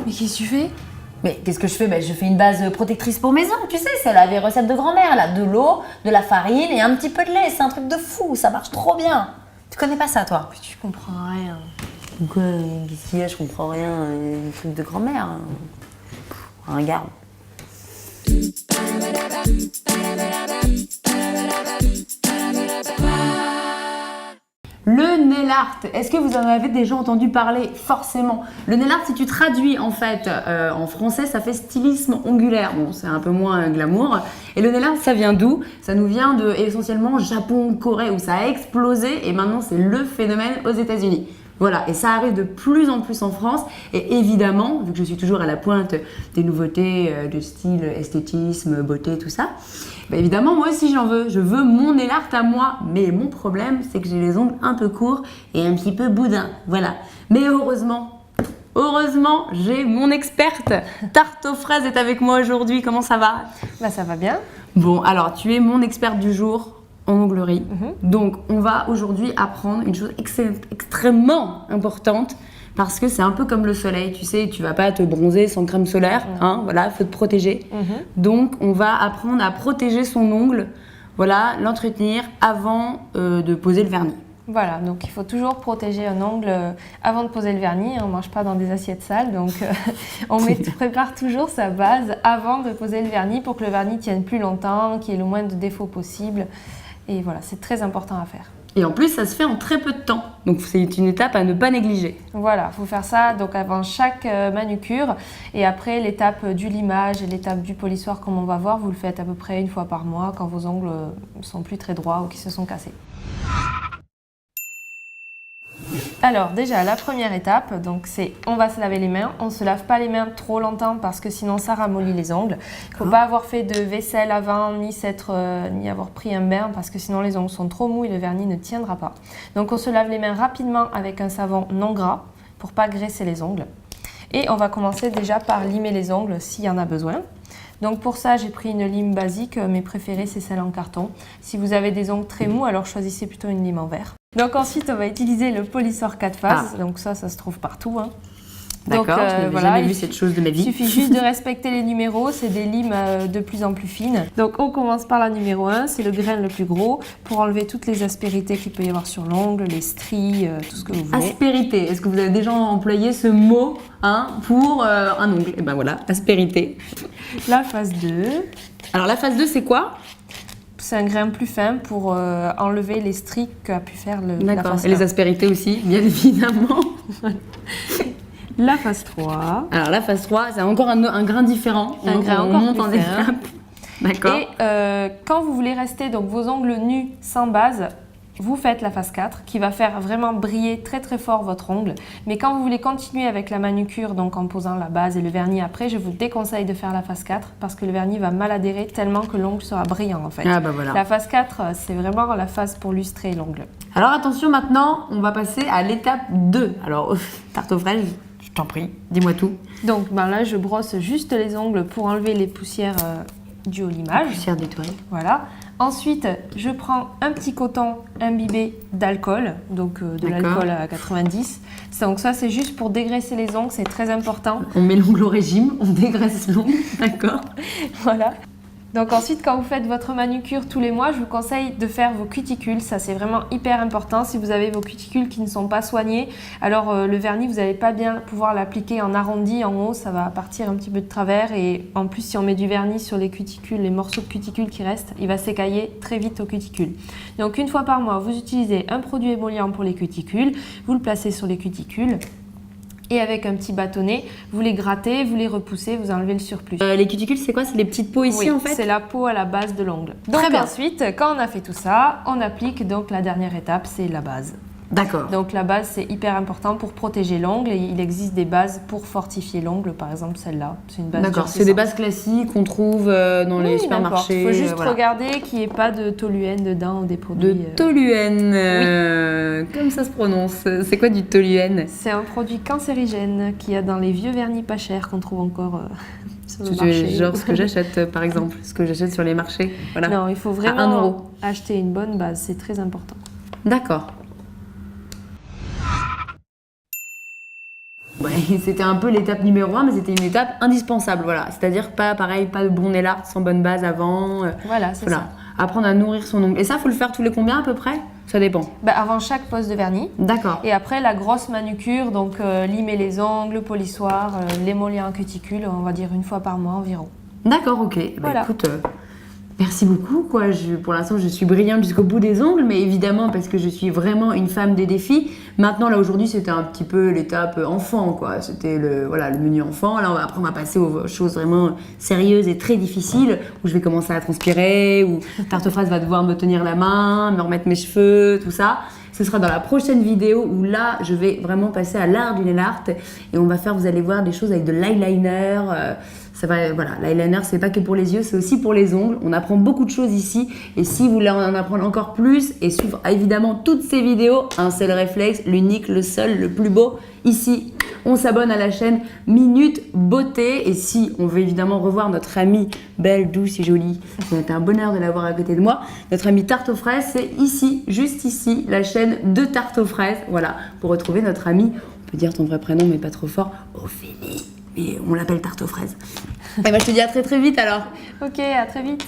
Mais qu'est-ce que tu fais? Mais qu'est-ce que je fais? Je fais une base protectrice pour mes ongles, tu sais, c'est la vieille recette de grand-mère, là. De l'eau, de la farine et un petit peu de lait. C'est un truc de fou, ça marche trop bien. Tu connais pas ça, toi? Mais tu comprends rien. Quoi? Qu'est-ce qu'il y a? Je comprends rien. Un truc de grand-mère. Regarde. Le nail art, est-ce que vous en avez déjà entendu parler? Forcément. Le nail art, si tu traduis en fait en français, ça fait stylisme ongulaire. Bon, c'est un peu moins glamour. Et le nail art, ça vient d'où? Ça nous vient de essentiellement Japon, Corée, où ça a explosé et maintenant c'est le phénomène aux États-Unis. Voilà, et ça arrive de plus en plus en France. Et évidemment, vu que je suis toujours à la pointe des nouveautés de style, esthétisme, beauté, tout ça, évidemment, moi aussi j'en veux. Je veux mon nail art à moi. Mais mon problème, c'est que j'ai les ongles un peu courts et un petit peu boudins. Voilà. Mais heureusement, j'ai mon experte. Tarte aux fraises est avec moi aujourd'hui. Comment ça va? Ça va bien. Bon, alors tu es mon experte du jour en onglerie. Donc, on va aujourd'hui apprendre une chose extrêmement importante parce que c'est un peu comme le soleil, tu sais, tu vas pas te bronzer sans crème solaire, hein, voilà, faut te protéger. Donc, on va apprendre à protéger son ongle, voilà, l'entretenir avant de poser le vernis. Voilà, donc il faut toujours protéger un ongle avant de poser le vernis. On ne mange pas dans des assiettes sales, donc on prépare toujours sa base avant de poser le vernis pour que le vernis tienne plus longtemps, qu'il y ait le moins de défauts possible. Et voilà, c'est très important à faire. Et en plus, ça se fait en très peu de temps. Donc, c'est une étape à ne pas négliger. Voilà, il faut faire ça donc avant chaque manucure. Et après, l'étape du limage et l'étape du polissoir, comme on va voir, vous le faites à peu près une fois par mois quand vos ongles ne sont plus très droits ou qui se sont cassés. Alors déjà, la première étape, donc c'est on va se laver les mains. On ne se lave pas les mains trop longtemps parce que sinon ça ramollit les ongles. Il ne faut pas avoir fait de vaisselle avant ni avoir pris un bain parce que sinon les ongles sont trop mous et le vernis ne tiendra pas. Donc on se lave les mains rapidement avec un savon non gras pour ne pas graisser les ongles. Et on va commencer déjà par limer les ongles s'il y en a besoin. Donc pour ça, j'ai pris une lime basique. Mes préférées, c'est celle en carton. Si vous avez des ongles très mous, alors choisissez plutôt une lime en verre. Donc ensuite, on va utiliser le polissoir 4 faces. Donc ça se trouve partout. Hein. D'accord, je n'avais jamais vu cette chose de ma vie. Il suffit juste de respecter les numéros, c'est des limes de plus en plus fines. Donc on commence par la numéro 1, c'est le grain le plus gros, pour enlever toutes les aspérités qu'il peut y avoir sur l'ongle, les stries, tout ce que vous voulez. Aspérité, est-ce que vous avez déjà employé ce mot pour un ongle? Et ben voilà, aspérité. La phase 2. Alors la phase 2, c'est quoi? C'est un grain plus fin pour enlever les stries qu'a pu faire la phase 1. Et les aspérités aussi, bien évidemment. La phase 3. Alors la phase 3, c'est encore un grain différent. Un grain encore monte plus en fin. étape. D'accord. Et quand vous voulez rester donc vos ongles nus sans base, vous faites la phase 4 qui va faire vraiment briller très très fort votre ongle. Mais quand vous voulez continuer avec la manucure, donc en posant la base et le vernis après, je vous déconseille de faire la phase 4 parce que le vernis va mal adhérer tellement que l'ongle sera brillant en fait. Ah bah voilà. La phase 4, c'est vraiment la phase pour lustrer l'ongle. Alors attention, maintenant, on va passer à l'étape 2. Alors, tarte aux fraises, je t'en prie, dis-moi tout. Donc là, je brosse juste les ongles pour enlever les poussières dues au limage. Poussière d'étoile. Voilà. Ensuite, je prends un petit coton imbibé d'alcool, donc de l'alcool à 90. Donc ça, c'est juste pour dégraisser les ongles, c'est très important. On met l'ongle au régime, on dégraisse l'ongle, d'accord. Voilà. Donc ensuite, quand vous faites votre manucure tous les mois, je vous conseille de faire vos cuticules. Ça, c'est vraiment hyper important. Si vous avez vos cuticules qui ne sont pas soignées, alors le vernis, vous n'allez pas bien pouvoir l'appliquer en arrondi en haut. Ça va partir un petit peu de travers. Et en plus, si on met du vernis sur les cuticules, les morceaux de cuticules qui restent, il va s'écailler très vite aux cuticules. Donc une fois par mois, vous utilisez un produit émollient pour les cuticules. Vous le placez sur les cuticules. Et avec un petit bâtonnet, vous les grattez, vous les repoussez, vous enlevez le surplus. Les cuticules, c'est quoi? C'est les petites peaux ici en fait? C'est la peau à la base de l'ongle. Donc ensuite, quand on a fait tout ça, on applique donc la dernière étape, c'est la base. D'accord. Donc la base, c'est hyper important pour protéger l'ongle. Et il existe des bases pour fortifier l'ongle, par exemple celle-là. C'est une base D'accord, c'est des bases classiques qu'on trouve dans les supermarchés. Il faut juste regarder qu'il n'y ait pas de toluène dedans ou des produits. De toluène, comme ça se prononce. C'est quoi du toluène? C'est un produit cancérigène qu'il y a dans les vieux vernis pas chers qu'on trouve encore sur le marché. Genre ce que j'achète par exemple, ce que j'achète sur les marchés. Voilà. Non, il faut vraiment acheter une bonne base, c'est très important. D'accord. ouais, c'était un peu l'étape numéro 1, mais c'était une étape indispensable, voilà. C'est-à-dire pas de bon nail art sans bonne base avant. Voilà, c'est ça. Apprendre à nourrir son ongle. Et ça, faut le faire tous les combien à peu près? Ça dépend. Avant chaque pose de vernis. D'accord. Et après la grosse manucure, donc limer les ongles, polissoir, l'émolir en cuticule, on va dire 1 fois par mois environ. D'accord, ok. Voilà. Écoute, merci beaucoup, quoi. Pour l'instant, je suis brillante jusqu'au bout des ongles, mais évidemment parce que je suis vraiment une femme des défis. Maintenant, là, aujourd'hui, c'était un petit peu l'étape enfant, quoi. C'était le menu enfant. Là, après, on va passer aux choses vraiment sérieuses et très difficiles, où je vais commencer à transpirer, où Tarte aux fraises va devoir me tenir la main, me remettre mes cheveux, tout ça. Ce sera dans la prochaine vidéo où là, je vais vraiment passer à l'art du nail art et on va faire, vous allez voir, des choses avec de l'eyeliner. L'eyeliner, c'est pas que pour les yeux, c'est aussi pour les ongles. On apprend beaucoup de choses ici et si vous voulez en apprendre encore plus et suivre évidemment toutes ces vidéos, un seul réflexe, l'unique, le seul, le plus beau, ici. On s'abonne à la chaîne Minute Beauté et si on veut évidemment revoir notre amie belle, douce et jolie, c'est un bonheur de l'avoir à côté de moi, notre amie Tarte aux fraises, c'est ici, juste ici, la chaîne de Tarte aux fraises, voilà, pour retrouver notre amie, on peut dire ton vrai prénom mais pas trop fort, Ophélie, mais on l'appelle Tarte aux fraises. Et je te dis à très très vite alors. Ok, à très vite.